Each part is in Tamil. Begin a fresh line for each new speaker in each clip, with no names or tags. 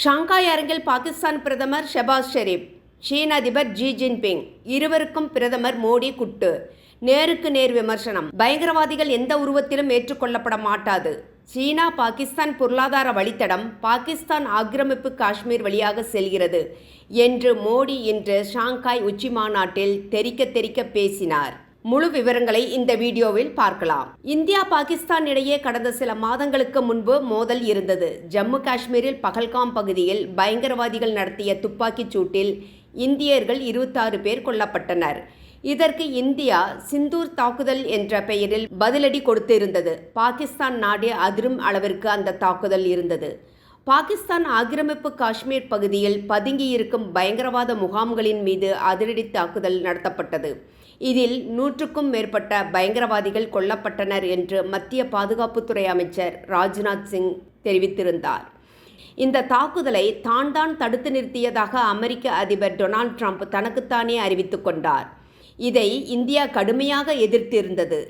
ஷாங்காய் அரங்கில் பாகிஸ்தான் பிரதமர் ஷெபாஸ் ஷெரீப், சீன அதிபர் ஜி ஜின்பிங் இருவருக்கும் பிரதமர் மோடி குட்டு. நேருக்கு நேர் விமர்சனம். பயங்கரவாதிகள் எந்த உருவத்திலும் ஏற்றுக்கொள்ளப்பட மாட்டாது. சீனா பாகிஸ்தான் பொருளாதார வழித்தடம் பாகிஸ்தான் ஆக்கிரமிப்பு காஷ்மீர் வழியாக செல்கிறது என்று மோடி இன்று ஷாங்காய் உச்சி மாநாட்டில் தெறிக்க பேசினார். முழு விவரங்களை இந்த வீடியோவில் பார்க்கலாம். இந்தியா பாகிஸ்தான் இடையே கடந்த சில மாதங்களுக்கு முன்பு மோதல் இருந்தது. ஜம்மு காஷ்மீரில் பகல்காம் பகுதியில் பயங்கரவாதிகள் நடத்திய துப்பாக்கிச் சூட்டில் இந்தியர்கள் 26 பேர் கொல்லப்பட்டனர். இதற்கு இந்தியா சிந்தூர் தாக்குதல் என்ற பெயரில் பதிலடி கொடுத்திருந்தது. பாகிஸ்தான் நாடே அதிரும் அளவிற்கு அந்த தாக்குதல் இருந்தது. பாகிஸ்தான் ஆக்கிரமிப்பு காஷ்மீர் பகுதியில் பதுங்கியிருக்கும் பயங்கரவாத முகாம்களின் மீது அதிரடி தாக்குதல் நடத்தப்பட்டது. இதில் 100க்கும் மேற்பட்ட பயங்கரவாதிகள் கொல்லப்பட்டனர் என்று மத்திய பாதுகாப்புத்துறை அமைச்சர் ராஜ்நாத் சிங் தெரிவித்திருந்தார். இந்த தாக்குதலை தான் தடுத்து நிறுத்தியதாக அமெரிக்க அதிபர் டொனால்ட் ட்ரம்ப் தனக்குத்தானே அறிவித்து கொண்டார். இதை இந்தியா கடுமையாக எதிர்த்திருந்தது.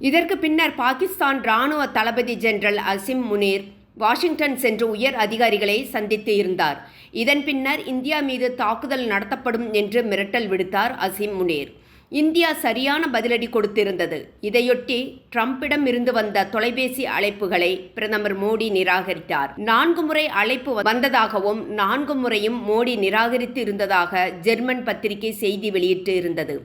இதற்கு பின்னர் பாகிஸ்தான் இராணுவ தளபதி ஜெனரல் அசிம் முனீர் வாஷிங்டன் சென்று உயர் அதிகாரிகளை சந்தித்து இருந்தார். இதன் பின்னர் இந்தியா மீது தாக்குதல் நடத்தப்படும் என்று மிரட்டல் விடுத்தார் அசிம் முனீர். இந்தியா சரியான பதிலடி கொடுத்திருந்தது. இதையொட்டி ட்ரம்பிடம் இருந்து வந்த தொலைபேசி அழைப்புகளை பிரதமர் மோடி நிராகரித்தார். 4 முறை அழைப்பு வந்ததாகவும் 4 முறையும் மோடி நிராகரித்து இருந்ததாக ஜெர்மன் பத்திரிகை செய்தி வெளியிட்டு இருந்தது.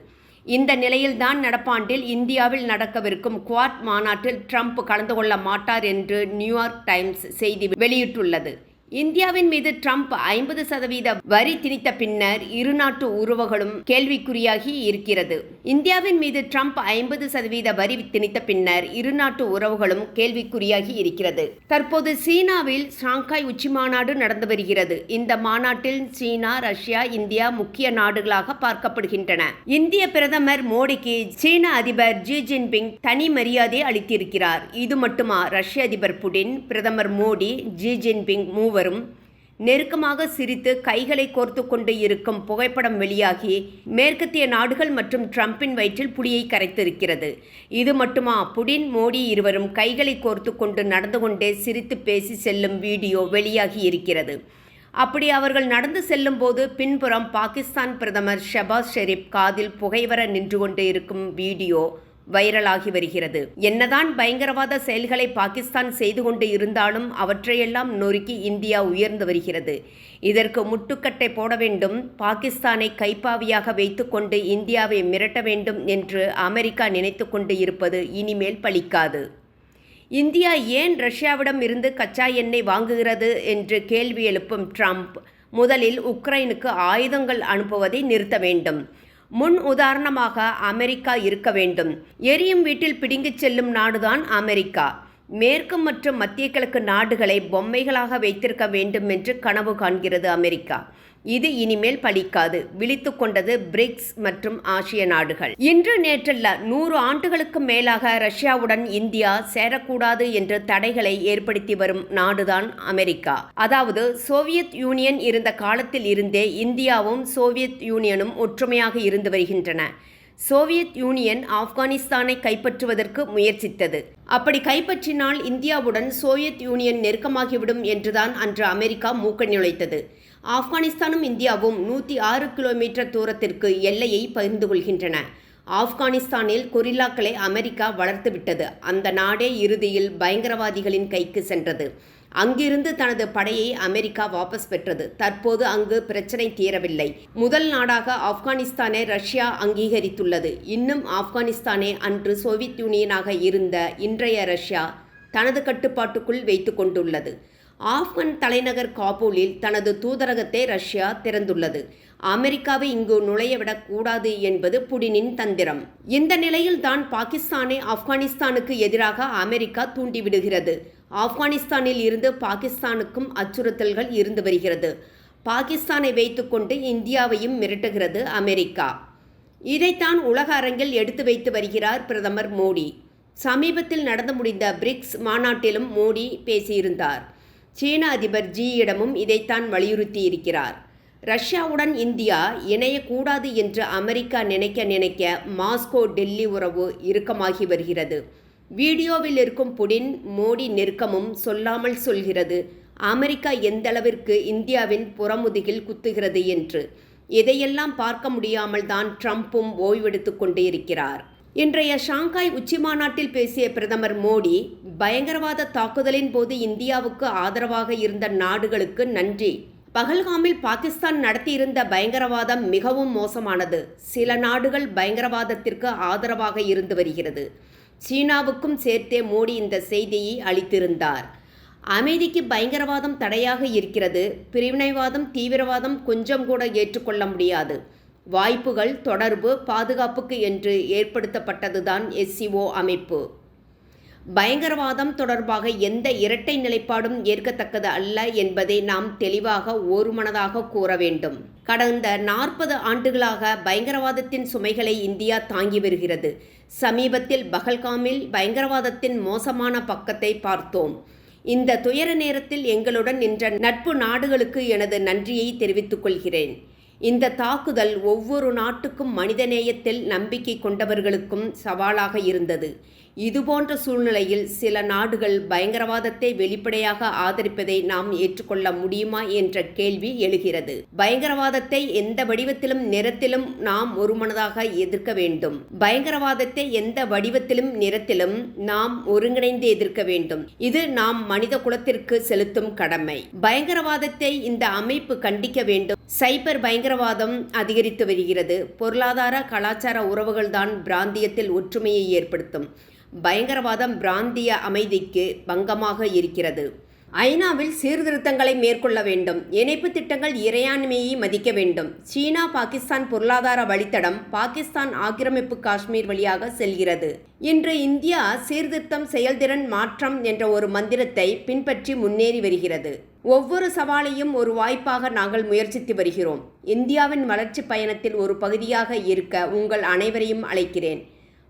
இந்த நிலையில்தான் நடப்பாண்டில் இந்தியாவில் நடக்கவிருக்கும் குவாட் மாநாட்டில் ட்ரம்ப் கலந்து கொள்ள மாட்டார் என்று நியூயார்க் டைம்ஸ் செய்தி வெளியிட்டுள்ளது. இந்தியாவின் மீது ட்ரம்ப் 50% வரி திணித்த பின்னர் இரு நாட்டு உறவுகளும் கேள்விக்குறியாகி இருக்கிறது. இந்தியாவின் மீது ட்ரம்ப் 50% வரி திணித்த பின்னர் இரு நாட்டு உறவுகளும் கேள்விக்குறியாகி இருக்கிறது. தற்போது சீனாவில் ஷாங்காய் உச்சி மாநாடு நடந்து வருகிறது. இந்த மாநாட்டில் சீனா, ரஷ்யா, இந்தியா முக்கிய நாடுகளாக பார்க்கப்படுகின்றன. இந்திய பிரதமர் மோடிக்கு சீன அதிபர் ஜி ஜின்பிங் தனி மரியாதை அளித்திருக்கிறார். இது மட்டுமா, ரஷ்ய அதிபர் புடின், பிரதமர் மோடி, ஜி ஜின்பிங் மூவரும் நெருக்கமாக சிரித்து கைகளை கோர்த்து கொண்டு இருக்கும் புகைப்படம் வெளியாகி மேற்கத்திய நாடுகள் மற்றும் ட்ரம்பின் வயிற்றில் புளியை கரைத்திருக்கிறது. இது மட்டுமா, புடின், மோடி இருவரும் கைகளை கோர்த்து கொண்டு நடந்து கொண்டே சிரித்து பேசி செல்லும் வீடியோ வெளியாகி இருக்கிறது. அப்படி அவர்கள் நடந்து செல்லும் போது பின்புறம் பாகிஸ்தான் பிரதமர் ஷெபாஸ் ஷெரீப் காதில் புகைவர நின்று கொண்டு இருக்கும் வீடியோ வைரலாகி வருகிறது. என்னதான் பயங்கரவாத செயல்களை பாகிஸ்தான் செய்து கொண்டு இருந்தாலும் அவற்றையெல்லாம் நொறுக்கி இந்தியா உயர்ந்து வருகிறது. இதற்கு முட்டுக்கட்டை போட வேண்டும், பாகிஸ்தானை கைப்பாவியாக வைத்து கொண்டு இந்தியாவை மிரட்ட வேண்டும் என்று அமெரிக்கா நினைத்து கொண்டு இருப்பது இனிமேல் பலிக்காது. இந்தியா ஏன் ரஷ்யாவிடம் இருந்து கச்சா எண்ணெய் வாங்குகிறது என்று கேள்வி எழுப்பும் ட்ரம்ப் முதலில் உக்ரைனுக்கு ஆயுதங்கள் அனுப்புவதை நிறுத்த வேண்டும். முன் உதாரணமாக அமெரிக்கா இருக்க வேண்டும். எரியும் வீட்டில் பிடுங்கிச் செல்லும் நாடுதான் அமெரிக்கா. மேற்கு மற்றும் மத்திய கிழக்கு நாடுகளை பொம்மைகளாக வைத்திருக்க வேண்டும் என்று கனவு காண்கிறது அமெரிக்கா. இது இனிமேல் பலிக்காது. விழித்து கொண்டது பிரிக்ஸ் மற்றும் ஆசிய நாடுகள். இன்று நேற்றல்ல, 100 ஆண்டுகளுக்கு மேலாக ரஷ்யாவுடன் இந்தியா சேரக்கூடாது என்று தடைகளை ஏற்படுத்தி வரும் நாடுதான் அமெரிக்கா. அதாவது சோவியத் யூனியன் இருந்த காலத்தில் இருந்தே இந்தியாவும் சோவியத் யூனியனும் ஒற்றுமையாக இருந்து வருகின்றன. சோவியத் யூனியன் ஆப்கானிஸ்தானை கைப்பற்றுவதற்கு முயற்சித்தது. அப்படி கைப்பற்றினால் இந்தியாவுடன் சோவியத் யூனியன் நெருக்கமாகிவிடும் என்றுதான் அன்று அமெரிக்கா மூக்க நுழைத்தது. ஆப்கானிஸ்தானும் இந்தியாவும் 106 கிலோமீட்டர் தூரத்திற்கு எல்லையை பகிர்ந்து கொள்கின்றன. ஆப்கானிஸ்தானில் கொரில்லாக்களை அமெரிக்கா வளர்த்துவிட்டது. அந்த நாடே இறுதியில் பயங்கரவாதிகளின் கைக்கு சென்றது. அங்கிருந்து தனது படையை அமெரிக்கா வாபஸ் பெற்றது. தற்போது அங்கு பிரச்சனை தீரவில்லை. முதல் நாடாக ஆப்கானிஸ்தானை ரஷ்யா அங்கீகரித்துள்ளது. இன்னும் ஆப்கானிஸ்தானை அன்று சோவியத் யூனியனாக இருந்த இன்றைய ரஷ்யா தனது கட்டுப்பாட்டுக்குள் வைத்து கொண்டுள்ளது. ஆப்கான் தலைநகர் காபூலில் தனது தூதரகத்தை ரஷ்யா திறந்துள்ளது. அமெரிக்காவை இங்கு நுழையவிடக் கூடாது என்பது புடினின் தந்திரம். இந்த நிலையில்தான் பாகிஸ்தானை ஆப்கானிஸ்தானுக்கு எதிராக அமெரிக்கா தூண்டிவிடுகிறது. ஆப்கானிஸ்தானில் இருந்து பாகிஸ்தானுக்கும் அச்சுறுத்தல்கள் இருந்து வருகிறது. பாகிஸ்தானை வைத்துக்கொண்டு இந்தியாவையும் மிரட்டுகிறது அமெரிக்கா. இதைத்தான் உலக அரங்கில் எடுத்து வைத்து வருகிறார் பிரதமர் மோடி. சமீபத்தில் நடந்து முடிந்த பிரிக்ஸ் மாநாட்டிலும் மோடி பேசியிருந்தார். சீன அதிபர் ஜியிடமும் இதைத்தான் வலியுறுத்தி இருக்கிறார். ரஷ்யாவுடன் இந்தியா இணையக்கூடாது என்று அமெரிக்கா நினைக்க மாஸ்கோ டெல்லி உறவு இறுக்கமாகி வருகிறது. வீடியோவில் இருக்கும் புடின் மோடி நெருக்கமும் சொல்லாமல் சொல்கிறது அமெரிக்கா எந்த அளவிற்கு இந்தியாவின் புறமுதுகில் குத்துகிறது என்று. இதையெல்லாம் பார்க்க முடியாமல் தான் ட்ரம்ப்பும் ஓய்வெடுத்துக் கொண்டே இருக்கிறார். இன்றைய ஷாங்காய் உச்சிமாநாட்டில் பேசிய பிரதமர் மோடி, பயங்கரவாத தாக்குதலின் போது இந்தியாவுக்கு ஆதரவாக இருந்த நாடுகளுக்கு நன்றி. பகல்காமில் பாகிஸ்தான் நடத்தியிருந்த பயங்கரவாதம் மிகவும் மோசமானது. சில நாடுகள் பயங்கரவாதத்திற்கு ஆதரவாக இருந்து வருகிறது. சீனாவுக்கும் சேர்த்தே மோடி இந்த செய்தியை அளித்திருந்தார். அமைதிக்கு பயங்கரவாதம் தடையாக இருக்கிறது. பிரிவினைவாதம், தீவிரவாதம் கொஞ்சம் கூட ஏற்றுக்கொள்ள முடியாது. வாய்ப்புகள், தொடர்பு, பாதுகாப்புக்கு என்று ஏற்படுத்தப்பட்டதுதான் SCO அமைப்பு. பயங்கரவாதம் தொடர்பாக எந்த இரட்டை நிலைப்பாடும் ஏற்கத்தக்கது அல்ல என்பதை நாம் தெளிவாக ஒருமனதாக கூற வேண்டும். கடந்த 40 ஆண்டுகளாக பயங்கரவாதத்தின் சுமைகளை இந்தியா தாங்கி வருகிறது. சமீபத்தில் பகல்காமில் பயங்கரவாதத்தின் மோசமான பக்கத்தை பார்த்தோம். இந்த துயர நேரத்தில் எங்களுடன் நின்ற நட்பு நாடுகளுக்கு எனது நன்றியை தெரிவித்துக் கொள்கிறேன். இந்த தாக்குதல் ஒவ்வொரு நாட்டுக்கும் மனிதநேயத்தில் நம்பிக்கை கொண்டவர்களுக்கும் சவாலாக இருந்தது. இதுபோன்ற சூழ்நிலையில் சில நாடுகள் பயங்கரவாதத்தை வெளிப்படையாக ஆதரிப்பதை நாம் ஏற்றுக்கொள்ள முடியுமா என்ற கேள்வி எழுகிறது. பயங்கரவாதத்தை எந்த வடிவத்திலும் நிறத்திலும் நாம் ஒருமனதாக எதிர்க்க வேண்டும். பயங்கரவாதத்தை எந்த வடிவத்திலும் நிறத்திலும் நாம் ஒருங்கிணைந்து எதிர்க்க வேண்டும். இது நாம் மனித குலத்திற்கு செலுத்தும் கடமை. பயங்கரவாதத்தை இந்த அமைப்பு கண்டிக்க வேண்டும். சைபர் பயங்கரவாதம் அதிகரித்து வருகிறது. பொருளாதார, கலாச்சார உறவுகள்தான் பிராந்தியத்தில் ஒற்றுமையை ஏற்படுத்தும். பயங்கரவாதம் பிராந்திய அமைதிக்கு பங்கமாக இருக்கிறது. ஐநாவில் சீர்திருத்தங்களை மேற்கொள்ள வேண்டும். இணைப்பு திட்டங்கள் இறையாண்மையை மதிக்க வேண்டும். சீனா பாகிஸ்தான் பொருளாதார வழித்தடம் பாகிஸ்தான் ஆக்கிரமிப்பு காஷ்மீர் வழியாக செல்கிறது. இன்று இந்தியா சீர்திருத்தம், செயல்திறன், மாற்றம் என்ற ஒரு மந்திரத்தை பின்பற்றி முன்னேறி வருகிறது. ஒவ்வொரு சவாலையும் ஒரு வாய்ப்பாக நாங்கள் முயற்சித்து வருகிறோம். இந்தியாவின் வளர்ச்சி பயணத்தில் ஒரு பகுதியாக இருக்க உங்கள் அனைவரையும் அழைக்கிறேன்.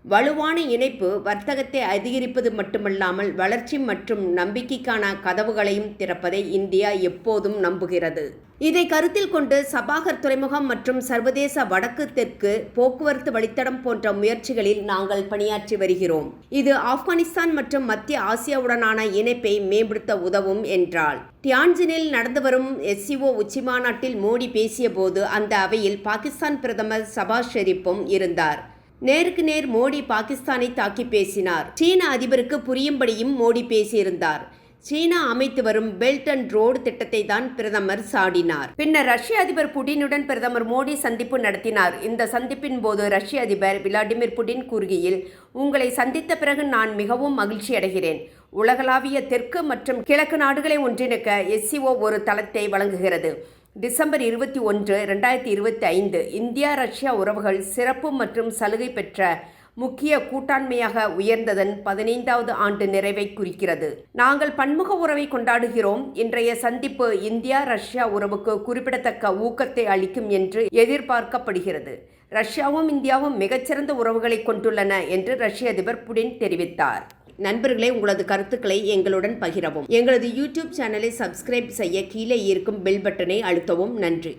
வலுவான இணைப்பு வர்த்தகத்தை அதிகரிப்பது மட்டுமல்லாமல் வளர்ச்சி மற்றும் நம்பிக்கைக்கான கதவுகளையும் திறப்பதை இந்தியா எப்போதும் நம்புகிறது. இதை கருத்தில் கொண்டு சபாகர் துறைமுகம் மற்றும் சர்வதேச வடக்கு தெற்கு போக்குவரத்து வழித்தடம் போன்ற முயற்சிகளில் நாங்கள் பணியாற்றி வருகிறோம். இது ஆப்கானிஸ்தான் மற்றும் மத்திய ஆசியாவுடனான இணைப்பை மேம்படுத்த உதவும் என்றார். தியான்ஜினில் நடந்து வரும் SCO உச்சிமாநாட்டில் மோடி பேசிய போது அந்த அவையில் பாகிஸ்தான் பிரதமர் ஷபாஸ் ஷெரீப்பும் இருந்தார். நேருக்கு நேர் மோடி பாகிஸ்தானை தாக்கி பேசினார். சீன அதிபருக்கு புரியும்படியும் மோடி பேசியிருந்தார். சீனா அமைத்து வரும் பெல்ட் அண்ட் ரோடு திட்டத்தை தான் பிரதமர் சாடினார். பின்னர் ரஷ்ய அதிபர் புடினுடன் பிரதமர் மோடி சந்திப்பு நடத்தினார். இந்த சந்திப்பின் போது ரஷ்ய அதிபர் விளாடிமிர் புடின் கூறுகையில், உங்களை சந்தித்த பிறகு நான் மிகவும் மகிழ்ச்சி அடைகிறேன். உலகளாவிய தெற்கு மற்றும் கிழக்கு நாடுகளை ஒன்றிணைக்க SCO ஒரு தளத்தை வழங்குகிறது. டிசம்பர் 21, 2025 இந்தியா ரஷ்யா உறவுகள் சிறப்பு மற்றும் சலுகை பெற்ற முக்கிய கூட்டாண்மையாக உயர்ந்ததன் 15வது ஆண்டு நிறைவை குறிக்கிறது. நாங்கள் பன்முக உறவை கொண்டாடுகிறோம். இன்றைய சந்திப்பு இந்தியா ரஷ்யா உறவுக்கு குறிப்பிடத்தக்க ஊக்கத்தை அளிக்கும் என்று எதிர்பார்க்கப்படுகிறது. ரஷ்யாவும் இந்தியாவும் மிகச்சிறந்த உறவுகளை கொண்டுள்ளன என்று ரஷ்ய அதிபர் புடின் தெரிவித்தார். நண்பர்களே, உங்களது கருத்துக்களை எங்களுடன் பகிரவும். எங்களது YouTube சேனலை சப்ஸ்கிரைப் செய்ய கீழே இருக்கும் பெல் பட்டனை அழுத்தவும். நன்றி.